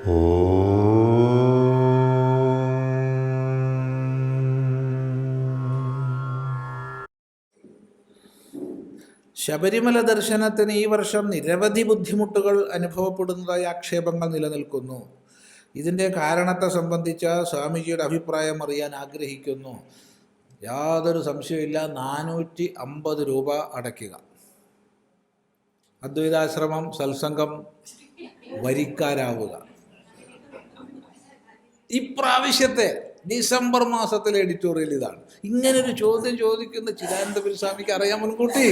ശബരിമല ദർശനത്തിന് ഈ വർഷം നിരവധി ബുദ്ധിമുട്ടുകൾ അനുഭവപ്പെടുന്നതായി ആക്ഷേപങ്ങൾ നിലനിൽക്കുന്നു. ഇതിൻ്റെ കാരണത്തെ സംബന്ധിച്ച സ്വാമിജിയുടെ അഭിപ്രായം അറിയാൻ ആഗ്രഹിക്കുന്നു. യാതൊരു സംശയമില്ല, 450 രൂപ അടയ്ക്കുക. അദ്വൈതാശ്രമം സത്സംഗം വരിക്കാരാവുക. ഇപ്രാവശ്യത്തെ ഡിസംബർ മാസത്തിലെ എഡിറ്റോറിയൽ ഇതാണ്. ഇങ്ങനൊരു ചോദ്യം ചോദിക്കുന്ന ചിദാനന്ദപുരി സ്വാമിക്ക് അറിയാൻ മുൻകൂട്ടി.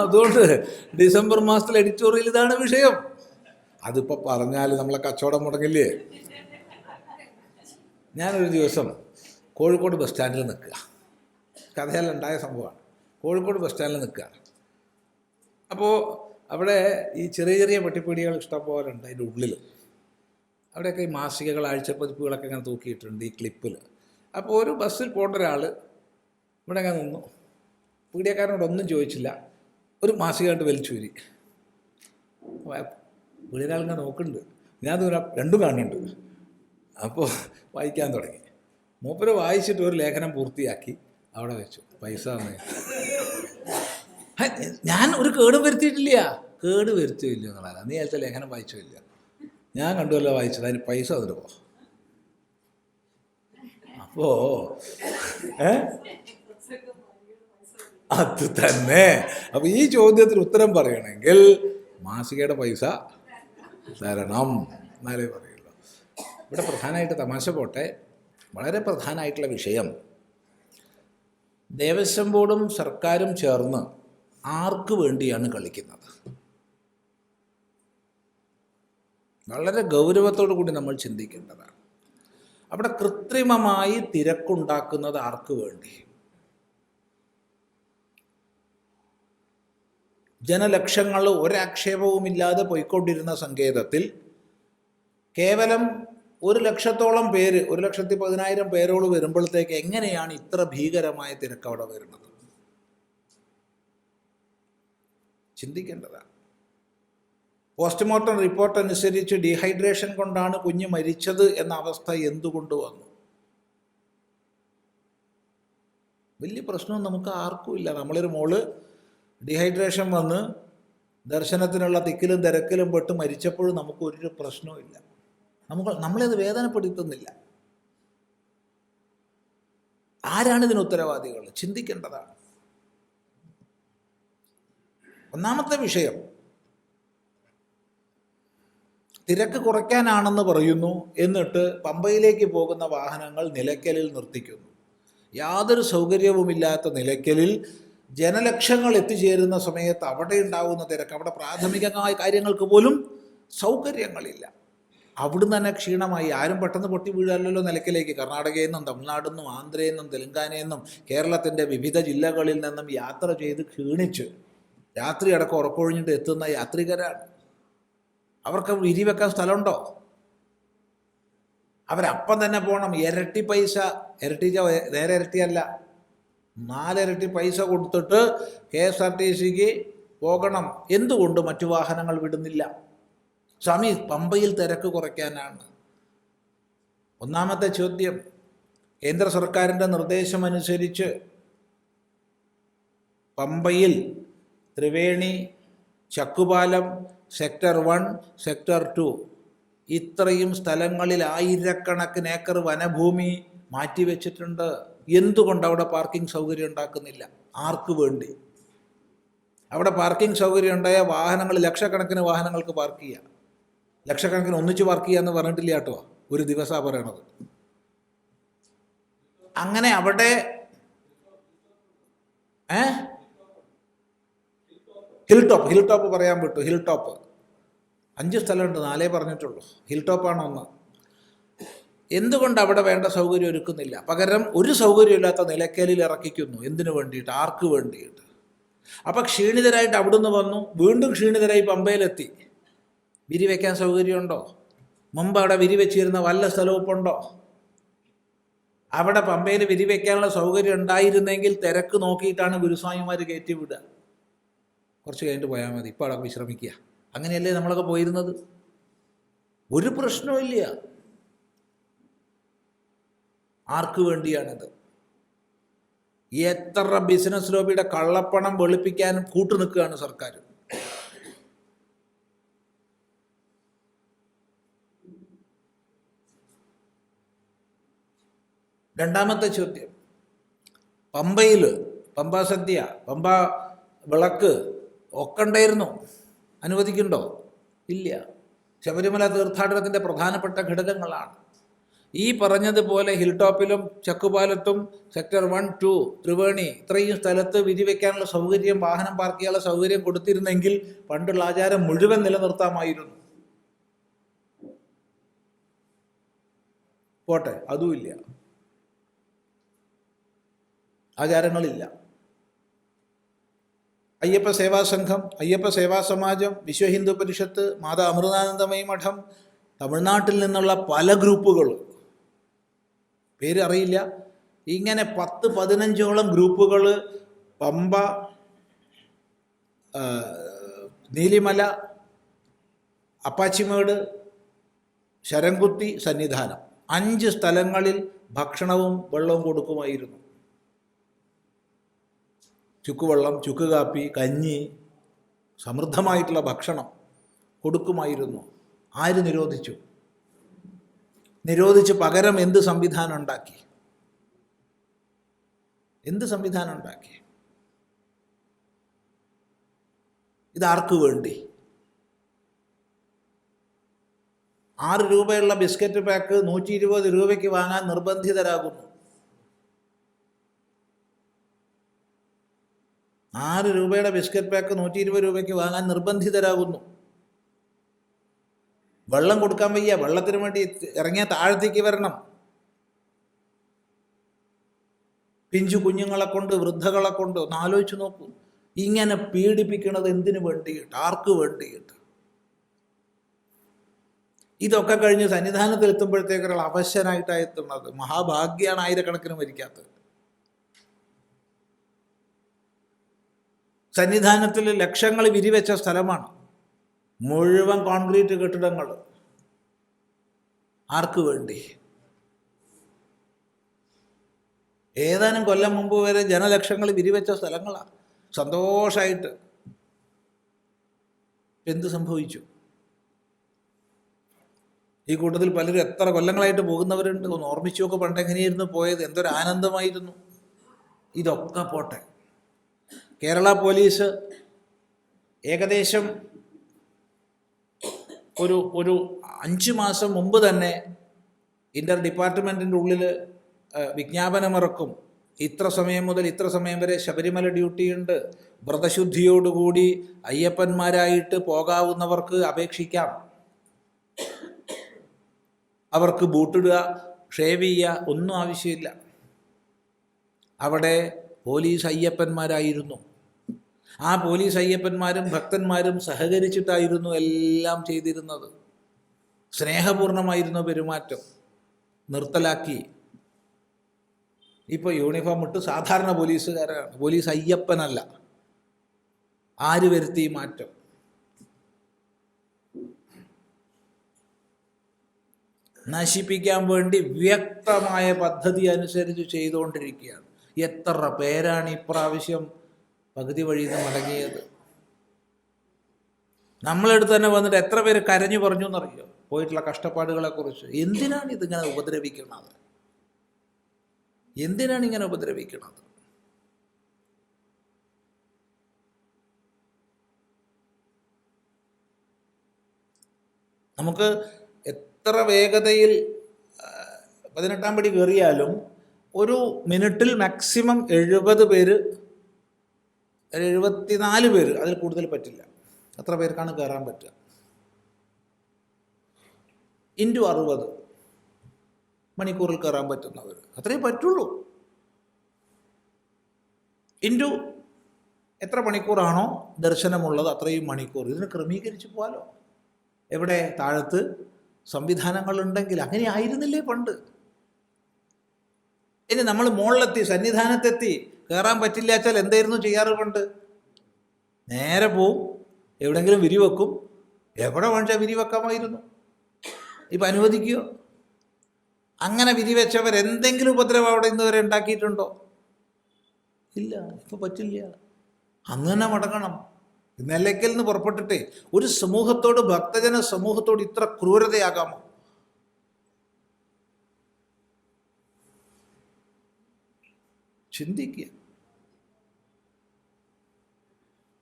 അതുകൊണ്ട് ഡിസംബർ മാസത്തിലെ എഡിറ്റോറിയൽ ഇതാണ് വിഷയം. അതിപ്പോൾ പറഞ്ഞാൽ നമ്മളെ കച്ചവടം മുടങ്ങില്ലേ. ഞാനൊരു ദിവസം കോഴിക്കോട് ബസ് സ്റ്റാൻഡിൽ നിൽക്കുക. കഥയെല്ലാം ഉണ്ടായ സംഭവമാണ്. കോഴിക്കോട് ബസ് സ്റ്റാൻഡിൽ നിൽക്കുകയാണ്. അപ്പോൾ അവിടെ ഈ ചെറിയ ചെറിയ പെട്ടിപ്പീടികൾ ഇഷ്ടംപോലെ ഉണ്ട്. അതിൻ്റെ ഉള്ളിൽ അവിടെയൊക്കെ ഈ മാസികകൾ, ആഴ്ചപ്പതിപ്പുകളൊക്കെ ഇങ്ങനെ തൂക്കിയിട്ടുണ്ട് ഈ ക്ലിപ്പിൽ. അപ്പോൾ ഒരു ബസ്സിൽ പോകേണ്ട ഒരാൾ ഇവിടെ അങ്ങനെ നിന്നു. പീടിയക്കാരനോട് ഒന്നും ചോദിച്ചില്ല, ഒരു മാസികയായിട്ട് വലിച്ചൂരി. പീടിയക്കാളിങ്ങനെ നോക്കുന്നുണ്ട്, ഞാൻ രണ്ടും കാണുന്നുണ്ട്. അപ്പോൾ വായിക്കാൻ തുടങ്ങി. മൂപ്പര് വായിച്ചിട്ട് ഒരു ലേഖനം പൂർത്തിയാക്കി അവിടെ വെച്ചു. പൈസ തന്നേ. ഞാൻ ഒരു കേടും വരുത്തിയിട്ടില്ല. കേട് വരുത്തിയില്ല എന്നുള്ളതാണ്. നീ നേരത്തെ ലേഖനം വായിച്ചില്ല, ഞാൻ കണ്ടുവല്ലോ വായിച്ചത്, അതിന് പൈസ തന്നിട്ട് പോ. അപ്പോ അത് തന്നെ. അപ്പൊ ഈ ചോദ്യത്തിന് ഉത്തരം പറയണമെങ്കിൽ മാസികയുടെ പൈസ തരണം എന്നാലേ പറയുള്ളൂ. ഇവിടെ പ്രധാനമായിട്ട് തമാശ പോട്ടെ, വളരെ പ്രധാനമായിട്ടുള്ള വിഷയം, ദേവസ്വം ബോർഡും സർക്കാരും ചേർന്ന് ആർക്ക് വേണ്ടിയാണ് കളിക്കുന്നത്? വളരെ ഗൗരവത്തോടു കൂടി നമ്മൾ ചിന്തിക്കേണ്ടതാണ്. അവിടെ കൃത്രിമമായി തിരക്കുണ്ടാക്കുന്നത് ആർക്ക് വേണ്ടി? ജനലക്ഷങ്ങൾ ഒരാക്ഷേപവുമില്ലാതെ പോയിക്കൊണ്ടിരുന്ന സങ്കേതത്തിൽ കേവലം 1,00,000-ഓളം പേര്, 1,10,000 പേരോട് വരുമ്പോഴത്തേക്ക് എങ്ങനെയാണ് ഇത്ര ഭീകരമായ തിരക്ക് അവിടെ വരുന്നത്? ചിന്തിക്കേണ്ടതാണ്. പോസ്റ്റ്മോർട്ടം റിപ്പോർട്ട് അനുസരിച്ച് ഡീഹൈഡ്രേഷൻ കൊണ്ടാണ് കുഞ്ഞ് മരിച്ചത് എന്ന അവസ്ഥ എന്തുകൊണ്ട് വന്നു? വലിയ പ്രശ്നം നമുക്ക് ആർക്കും ഇല്ല. നമ്മളൊരു മോള് ഡീഹൈഡ്രേഷൻ വന്ന് ദർശനത്തിനുള്ള തിക്കിലും തിരക്കിലും പെട്ട് മരിച്ചപ്പോഴും നമുക്കൊരു പ്രശ്നവും ഇല്ല. നമ്മളത് വേദനപ്പെടുത്തുന്നില്ല. ആരാണ് ഇതിന് ഉത്തരവാദികൾ? ചിന്തിക്കേണ്ടതാണ്. ഒന്നാമത്തെ വിഷയം, തിരക്ക് കുറയ്ക്കാനാണെന്ന് പറയുന്നു, എന്നിട്ട് പമ്പയിലേക്ക് പോകുന്ന വാഹനങ്ങൾ നിലയ്ക്കലിൽ നിർത്തിക്കുന്നു. യാതൊരു സൗകര്യവുമില്ലാത്ത നിലയ്ക്കലിൽ ജനലക്ഷങ്ങൾ എത്തിച്ചേരുന്ന സമയത്ത് അവിടെ ഉണ്ടാകുന്ന തിരക്ക്, അവിടെ പ്രാഥമികമായ കാര്യങ്ങൾക്ക് പോലും സൗകര്യങ്ങളില്ല. അവിടുന്ന് തന്നെ ക്ഷീണമായി. ആരും പെട്ടെന്ന് പൊട്ടി വീഴാമല്ലോ നിലയ്ക്കലേക്ക്. കർണാടകയിൽ നിന്നും തമിഴ്നാട്ടിൽ നിന്നും ആന്ധ്രയിൽ നിന്നും തെലങ്കാനയിൽ നിന്നും കേരളത്തിൻ്റെ വിവിധ ജില്ലകളിൽ നിന്നും യാത്ര ചെയ്ത് ക്ഷീണിച്ച് രാത്രി അടക്കം ഉറക്കൊഴിഞ്ഞിട്ട് എത്തുന്ന യാത്രികരാണ്. അവർക്ക് വിരിവെക്കാൻ സ്ഥലമുണ്ടോ? അവരപ്പം തന്നെ പോകണം. ഇരട്ടി പൈസ, നേരെ ഇരട്ടിയല്ല, 4 ഇരട്ടി പൈസ കൊടുത്തിട്ട് KSRTCക്ക് പോകണം. എന്തുകൊണ്ട് മറ്റു വാഹനങ്ങൾ വിടുന്നില്ല? സ്വാമി, പമ്പയിൽ തിരക്ക് കുറയ്ക്കാനാണ്. ഒന്നാമത്തെ ചോദ്യം, കേന്ദ്ര സർക്കാരിൻ്റെ നിർദ്ദേശമനുസരിച്ച് പമ്പയിൽ ത്രിവേണി, ചക്കുപാലം, സെക്ടർ 1, സെക്ടർ 2 ഇത്രയും സ്ഥലങ്ങളിൽ ആയിരക്കണക്കിന് ഏക്കർ വനഭൂമി മാറ്റിവെച്ചിട്ടുണ്ട്. എന്തുകൊണ്ട് അവിടെ പാർക്കിംഗ് സൗകര്യം ഉണ്ടാക്കുന്നില്ല? ആർക്ക് വേണ്ടി? അവിടെ പാർക്കിംഗ് സൗകര്യം ഉണ്ടായ വാഹനങ്ങൾ, ലക്ഷക്കണക്കിന് വാഹനങ്ങൾക്ക് പാർക്ക് ചെയ്യാം. ലക്ഷക്കണക്കിന് ഒന്നിച്ച് പാർക്ക് ചെയ്യാന്ന് പറഞ്ഞിട്ടില്ല കേട്ടോ, ഒരു ദിവസമാണ് പറയണത്. അങ്ങനെ അവിടെ ഹിൽ ടോപ്പ് പറയാൻ വിട്ടു. ഹിൽ ടോപ്പ് 5 സ്ഥലമുണ്ട്, 4 പറഞ്ഞിട്ടുള്ളൂ. ഹിൽ ടോപ്പാണ് ഒന്ന്. എന്തുകൊണ്ട് അവിടെ വേണ്ട സൗകര്യം ഒരുക്കുന്നില്ല? പകരം ഒരു സൗകര്യമില്ലാത്ത നിലയ്ക്കലിൽ ഇറക്കിക്കുന്നു. എന്തിനു വേണ്ടിയിട്ട്? ആർക്ക് വേണ്ടിയിട്ട്? അപ്പം ക്ഷീണിതരായിട്ട് അവിടുന്ന് വന്നു, വീണ്ടും ക്ഷീണിതരായി പമ്പയിലെത്തി. വിരിവെക്കാൻ സൗകര്യമുണ്ടോ? മുമ്പ് അവിടെ വിരിവെച്ചിരുന്ന വല്ല സ്ഥലവും ഇപ്പം ഉണ്ടോ? അവിടെ പമ്പയിൽ വിരിവെക്കാനുള്ള സൗകര്യം ഉണ്ടായിരുന്നെങ്കിൽ തിരക്ക് നോക്കിയിട്ടാണ് ഗുരുസ്വാമിമാർ കയറ്റി വിടുക. കുറച്ച് കഴിഞ്ഞിട്ട് പോയാൽ മതി, ഇപ്പോൾ അവിടെ വിശ്രമിക്കുക. അങ്ങനെയല്ലേ നമ്മളൊക്കെ പോയിരുന്നത്? ഒരു പ്രശ്നവുമില്ല. ആർക്ക് വേണ്ടിയാണിത്? എത്ര ബിസിനസ് ലോബിയുടെ കള്ളപ്പണം വെളുപ്പിക്കാൻ കൂട്ടുനിൽക്കുകയാണ് സർക്കാർ. രണ്ടാമത്തെ ചോദ്യം, പമ്പയിൽ പമ്പ സദ്യ, പമ്പ വിളക്ക് ഒക്കെ ഉണ്ടായിരുന്നു, അനുവദിക്കുന്നുണ്ടോ? ഇല്ല. ശബരിമല തീർത്ഥാടനത്തിൻ്റെ പ്രധാനപ്പെട്ട ഘടകങ്ങളാണ്. ഈ പറഞ്ഞതുപോലെ ഹിൽ ടോപ്പിലും ചക്കുപാലത്തും സെക്ടർ 1, 2, ത്രിവേണി ഇത്രയും സ്ഥലത്ത് വിരിവെക്കാനുള്ള സൗകര്യം, വാഹനം പാർക്ക് ചെയ്യാനുള്ള സൗകര്യം കൊടുത്തിരുന്നെങ്കിൽ പണ്ടുള്ള ആചാരം മുഴുവൻ നിലനിർത്താമായിരുന്നു. പോട്ടെ, അതുമില്ല, ആചാരങ്ങളില്ല. അയ്യപ്പ സേവാ സംഘം, അയ്യപ്പ സേവാ സമാജം, വിശ്വ ഹിന്ദു പരിഷത്ത്, മാതാ അമൃതാനന്ദമയി മഠം, തമിഴ്നാട്ടിൽ നിന്നുള്ള പല ഗ്രൂപ്പുകൾ, പേര് അറിയില്ല, ഇങ്ങനെ 10-15ഓളം ഗ്രൂപ്പുകൾ പമ്പ, നീലിമല, അപ്പാച്ചിമേട്, ശരംകുത്തി, സന്നിധാനം 5 സ്ഥലങ്ങളിൽ ഭക്ഷണവും വെള്ളവും കൊടുക്കുമായിരുന്നു. ചുക്കുവെള്ളം, ചുക്ക് കാപ്പി, കഞ്ഞി, സമൃദ്ധമായിട്ടുള്ള ഭക്ഷണം കൊടുക്കുമായിരുന്നു. ആര് നിരോധിച്ചു? നിരോധിച്ച് പകരം എന്ത് സംവിധാനം ഉണ്ടാക്കി? എന്ത് സംവിധാനം ഉണ്ടാക്കി? ഇതാർക്ക് വേണ്ടി? 6 രൂപയുള്ള ബിസ്ക്കറ്റ് പാക്ക് 120 രൂപയ്ക്ക് വാങ്ങാൻ നിർബന്ധിതരാകുന്നു. 6 രൂപയുടെ ബിസ്ക്കറ്റ് പാക്ക് 120 രൂപയ്ക്ക് വാങ്ങാൻ നിർബന്ധിതരാകുന്നു. വെള്ളം കൊടുക്കാൻ വയ്യ, വെള്ളത്തിന് വേണ്ടി ഇറങ്ങിയ താഴത്തേക്ക് വരണം. പിഞ്ചു കുഞ്ഞുങ്ങളെ കൊണ്ട്, വൃദ്ധകളെ കൊണ്ട് ഒന്ന് ആലോചിച്ച് നോക്കൂ. ഇങ്ങനെ പീഡിപ്പിക്കുന്നത് എന്തിനു വേണ്ടിയിട്ട്? ആർക്ക് വേണ്ടിയിട്ട്? ഇതൊക്കെ കഴിഞ്ഞ് സന്നിധാനത്തിൽ എത്തുമ്പോഴത്തേക്കൊരാൾ അവശനായിട്ടാണ് എത്തുന്നത്. മഹാഭാഗ്യാണ് ആയിരക്കണക്കിന് മരിക്കാത്തത്. സന്നിധാനത്തിൽ ലക്ഷങ്ങൾ വിരിവെച്ച സ്ഥലമാണ്, മുഴുവൻ കോൺക്രീറ്റ് കെട്ടിടങ്ങൾ. ആർക്ക് വേണ്ടി? ഏതാനും കൊല്ലം മുമ്പ് വരെ ജനലക്ഷങ്ങൾ വിരിവെച്ച സ്ഥലങ്ങളാണ്, സന്തോഷമായിട്ട്. എന്ത് സംഭവിച്ചു? ഈ കൂട്ടത്തിൽ പലരും എത്ര കൊല്ലങ്ങളായിട്ട് പോകുന്നവരുണ്ട്. ഒന്ന് ഓർമ്മിച്ചു നോക്ക്, പണ്ട് എങ്ങനെയായിരുന്നു പോയത്? എന്തൊരു ആനന്ദമായിരുന്നു. ഇതൊക്കെ പോട്ടെ. കേരള പോലീസ് ഏകദേശം ഒരു 5 മാസം മുമ്പ് തന്നെ ഇൻ്റർ ഡിപ്പാർട്ട്മെൻറ്റിൻ്റെ ഉള്ളിൽ വിജ്ഞാപനമിറക്കും. ഇത്ര സമയം മുതൽ ഇത്ര സമയം വരെ ശബരിമല ഡ്യൂട്ടിയുണ്ട്, വ്രതശുദ്ധിയോടുകൂടി അയ്യപ്പന്മാരായിട്ട് പോകാവുന്നവർക്ക് അപേക്ഷിക്കാം. അവർക്ക് ബൂട്ടിടുക, ഷേവ് ചെയ്യുക ഒന്നും ആവശ്യമില്ല. അവിടെ പോലീസ് അയ്യപ്പന്മാരായിരുന്നു. ആ പോലീസ് അയ്യപ്പന്മാരും ഭക്തന്മാരും സഹകരിച്ചിട്ടായിരുന്നു എല്ലാം ചെയ്തിരുന്നത്. സ്നേഹപൂർണമായിരുന്നു പെരുമാറ്റം. നിർത്തലാക്കി. ഇപ്പോൾ യൂണിഫോം ഇട്ട് സാധാരണ പോലീസുകാരാണ്, പോലീസ് അയ്യപ്പനല്ല. ആര് വരുത്തി മാറ്റം? നശിപ്പിക്കാൻ വേണ്ടി വ്യക്തമായ പദ്ധതി അനുസരിച്ച് ചെയ്തുകൊണ്ടിരിക്കുകയാണ്. എത്ര പേരാണ് ഇപ്രാവശ്യം പകുതി വഴിയിൽ നിന്ന് മടങ്ങിയത്? നമ്മളെടുത്ത് തന്നെ വന്നിട്ട് എത്ര പേര് കരഞ്ഞു പറഞ്ഞു എന്നറിയോ പോയിട്ടുള്ള കഷ്ടപ്പാടുകളെക്കുറിച്ച്? എന്തിനാണ് ഇതിങ്ങനെ ഉപദ്രവിക്കുന്നത്? എന്തിനാണ് ഇങ്ങനെ ഉപദ്രവിക്കുന്നത്? നമുക്ക് എത്ര വേഗതയിൽ 18-ാം പടി കയറിയാലും ഒരു മിനിറ്റിൽ മാക്സിമം 70 പേര്, 74 പേര്, അതിൽ കൂടുതൽ പറ്റില്ല. എത്ര പേർക്കാണ് കയറാൻ പറ്റുക? × 60 മണിക്കൂറിൽ കയറാൻ പറ്റുന്നവർ, അത്രേ പറ്റുള്ളൂ. × എത്ര മണിക്കൂറാണോ ദർശനമുള്ളത് അത്രയും മണിക്കൂർ. ഇതിന് ക്രമീകരിച്ച് പോകാലോ. എവിടെ? താഴത്ത് സംവിധാനങ്ങളുണ്ടെങ്കിൽ. അങ്ങനെ ആയിരുന്നില്ലേ പണ്ട്? ഇനി നമ്മൾ മുകളിലെത്തി, സന്നിധാനത്തെത്തി, കയറാൻ പറ്റില്ല വെച്ചാൽ എന്തായിരുന്നു ചെയ്യാറ് പണ്ട്? നേരെ പോവും, എവിടെയെങ്കിലും വിരിവെക്കും, എവിടെ വേണിച്ചാൽ വിരിവെക്കാമായിരുന്നു. ഇപ്പം അനുവദിക്കുകയോ? അങ്ങനെ വിരിവെച്ചവരെന്തെങ്കിലും ഉപദ്രവം അവിടെ ഇന്ന് വരെ ഉണ്ടാക്കിയിട്ടുണ്ടോ? ഇല്ല. ഇപ്പം പറ്റില്ല. അന്ന് തന്നെ മടങ്ങണം. നിലയ്ക്കൽ നിന്ന് പുറപ്പെട്ടിട്ടേ ഒരു സമൂഹത്തോട്, ഭക്തജന സമൂഹത്തോട് ഇത്ര ക്രൂരതയാകാമോ? ചിന്തിക്കുക.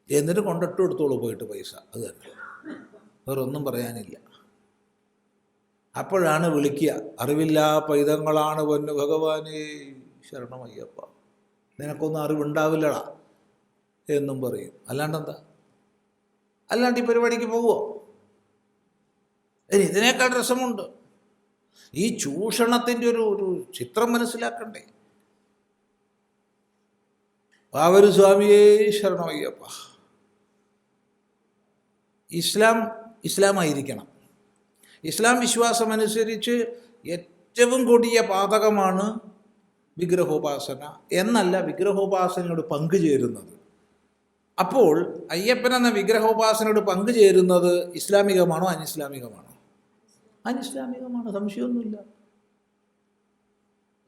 എന്നിട്ട് കൊണ്ടിട്ട് കൊടുത്തോളൂ പോയിട്ട് പൈസ. അത് തന്നെ, വേറൊന്നും പറയാനില്ല. അപ്പോഴാണ് വിളിക്കുക, അറിവില്ലാ പൈതങ്ങളാണ് പൊന്നു ഭഗവാനേ ശരണമയ്യപ്പ, നിനക്കൊന്നും അറിവുണ്ടാവില്ലടാ എന്നും പറയും. അല്ലാണ്ടെന്താ? അല്ലാണ്ട് ഈ പരിപാടിക്ക് പോവുമോ? ഇനി ഇതിനേക്കാൾ രസമുണ്ട്. ഈ ചൂഷണത്തിൻ്റെ ഒരു ചിത്രം മനസ്സിലാക്കണ്ടേ? വാവരു സ്വാമിയേ ശരണമയ്യപ്പ. ഇസ്ലാമായിരിക്കണം. ഇസ്ലാം വിശ്വാസമനുസരിച്ച് ഏറ്റവും കൊടിയ പാതകമാണ് വിഗ്രഹോപാസന. എന്നല്ല, വിഗ്രഹോപാസനയോട് പങ്കുചേരുന്നത്. അപ്പോൾ അയ്യപ്പൻ എന്ന വിഗ്രഹോപാസനയോട് പങ്കുചേരുന്നത് ഇസ്ലാമികമാണോ അനിസ്ലാമികമാണോ? അനിസ്ലാമികമാണ്, സംശയമൊന്നുമില്ല.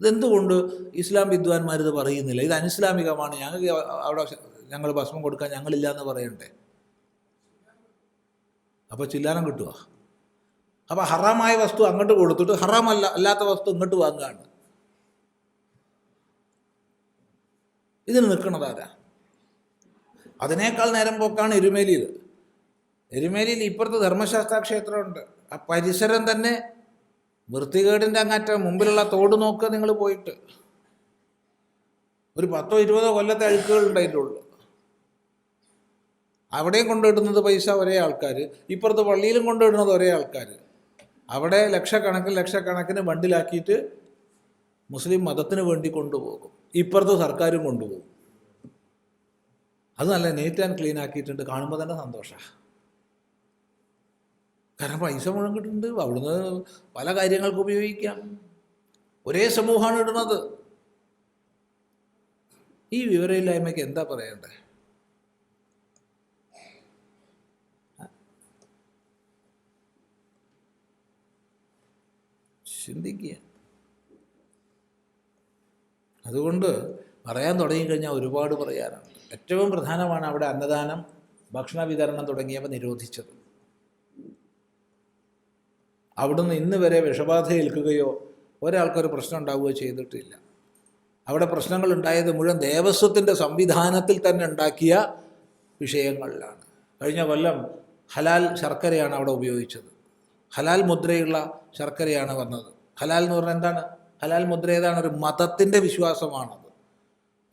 ഇതെന്തുകൊണ്ട് ഇസ്ലാം വിദ്വാൻമാരിത് പറയുന്നില്ല? ഇത് അനിസ്ലാമികമാണ്, ഞങ്ങൾക്ക് അവിടെ ഞങ്ങൾ ഭസ്മം കൊടുക്കാൻ ഞങ്ങളില്ല എന്ന് പറയണ്ടേ? അപ്പോൾ ചില്ലാനം കിട്ടുക. അപ്പോൾ ഹറാമായ വസ്തു അങ്ങോട്ട് കൊടുത്തിട്ട് അല്ലാത്ത വസ്തു ഇങ്ങോട്ട് വാങ്ങുകയാണ്. ഇതിന് നിൽക്കണതാരാ? അതിനേക്കാൾ നേരം പോക്കാണ് എരുമേലിയിൽ. എരുമേലിയിൽ ഇപ്പുറത്ത് ധർമ്മശാസ്ത്ര ക്ഷേത്രമുണ്ട്. ആ പരിസരം തന്നെ വൃത്തികേടിൻ്റെ അങ്ങറ്റം. മുമ്പിലുള്ള തോട് നോക്കുക നിങ്ങൾ പോയിട്ട്. ഒരു 10-20 കൊല്ലത്തെ അഴുക്കുകളുണ്ട് അതിൻ്റെ ഉള്ളിൽ. അവിടെയും കൊണ്ടിടുന്നത് പൈസ ഒരേ ആൾക്കാർ, ഇപ്പുറത്ത് പള്ളിയിലും കൊണ്ടിടുന്നത് ഒരേ ആൾക്കാർ. അവിടെ ലക്ഷക്കണക്കിന് ബണ്ടിലാക്കിയിട്ട് മുസ്ലിം മതത്തിന് വേണ്ടി കൊണ്ടുപോകും. ഇപ്പുറത്ത് സർക്കാരും കൊണ്ടുപോകും. അത് നല്ല നീറ്റ് ആൻഡ് ക്ലീൻ ആക്കിയിട്ടുണ്ട്. കാണുമ്പോൾ തന്നെ സന്തോഷമാണ്. കാരണം പൈസ മുഴുവൻ കിട്ടുന്നുണ്ട്. അവിടുന്ന് പല കാര്യങ്ങൾക്ക് ഉപയോഗിക്കാം. ഒരേ സമൂഹമാണ് ഇടുന്നത്. ഈ വിവരമില്ലായ്മയ്ക്ക് എന്താ പറയണ്ടേ? ചിന്തിക്കുക. അതുകൊണ്ട് പറയാൻ തുടങ്ങിക്കഴിഞ്ഞാൽ ഒരുപാട് പറയാനാണ്. ഏറ്റവും പ്രധാനമാണ് അവിടെ അന്നദാനം, ഭക്ഷണ വിതരണം തുടങ്ങിയവ നിരോധിച്ചത്. അവിടുന്ന് ഇന്ന് വരെ വിഷബാധ ഏൽക്കുകയോ ഒരാൾക്കൊരു പ്രശ്നം ഉണ്ടാവുകയോ ചെയ്തിട്ടില്ല. അവിടെ പ്രശ്നങ്ങൾ ഉണ്ടായത് മുഴുവൻ ദേവസ്വത്തിൻ്റെ സംവിധാനത്തിൽ തന്നെ ഉണ്ടാക്കിയ വിഷയങ്ങളിലാണ്. കഴിഞ്ഞ കൊല്ലം ഹലാൽ ശർക്കരയാണ് അവിടെ ഉപയോഗിച്ചത്. ഹലാൽ മുദ്രയുള്ള ശർക്കരയാണ് വന്നത്. ഹലാൽ എന്ന് പറഞ്ഞാൽ എന്താണ്? ഹലാൽ മുദ്ര ഏതാണ്? ഒരു മതത്തിൻ്റെ വിശ്വാസമാണത്.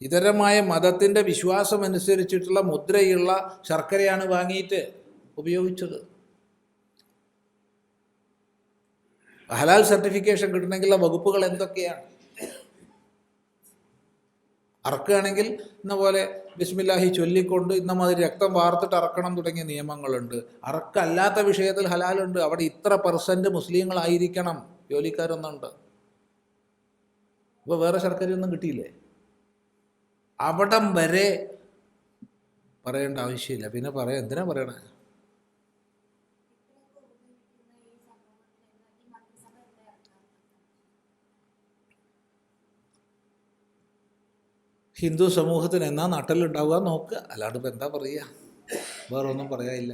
ഇതരമായ മതത്തിൻ്റെ വിശ്വാസം അനുസരിച്ചിട്ടുള്ള മുദ്രയുള്ള ശർക്കരയാണ് വാങ്ങിയിട്ട് ഉപയോഗിച്ചത്. ഹലാൽ സർട്ടിഫിക്കേഷൻ കിട്ടണമെങ്കിലുള്ള വകുപ്പുകൾ എന്തൊക്കെയാണ്? അറക്കുകയാണെങ്കിൽ ഇന്ന പോലെ ബിസ്മില്ലാഹി ചൊല്ലിക്കൊണ്ട് ഇന്നമാതിരി രക്തം വാർത്തിട്ട് അറക്കണം തുടങ്ങിയ നിയമങ്ങളുണ്ട്. അറക്കല്ലാത്ത വിഷയത്തിൽ ഹലാലുണ്ട്. അവിടെ ഇത്ര % മുസ്ലിങ്ങളായിരിക്കണം ജോലിക്കാരൊന്നുണ്ട്. ഇപ്പോൾ വേറെ ശർക്കരയൊന്നും കിട്ടിയില്ലേ? അവിടം വരെ പറയേണ്ട ആവശ്യമില്ല. പിന്നെ എന്തിനാ പറയണേ? ഹിന്ദു സമൂഹത്തിന് എന്നാ നട്ടലുണ്ടാവുക നോക്കുക. അല്ലാണ്ട് ഇപ്പം എന്താ പറയുക? വേറെ ഒന്നും പറയാനില്ല.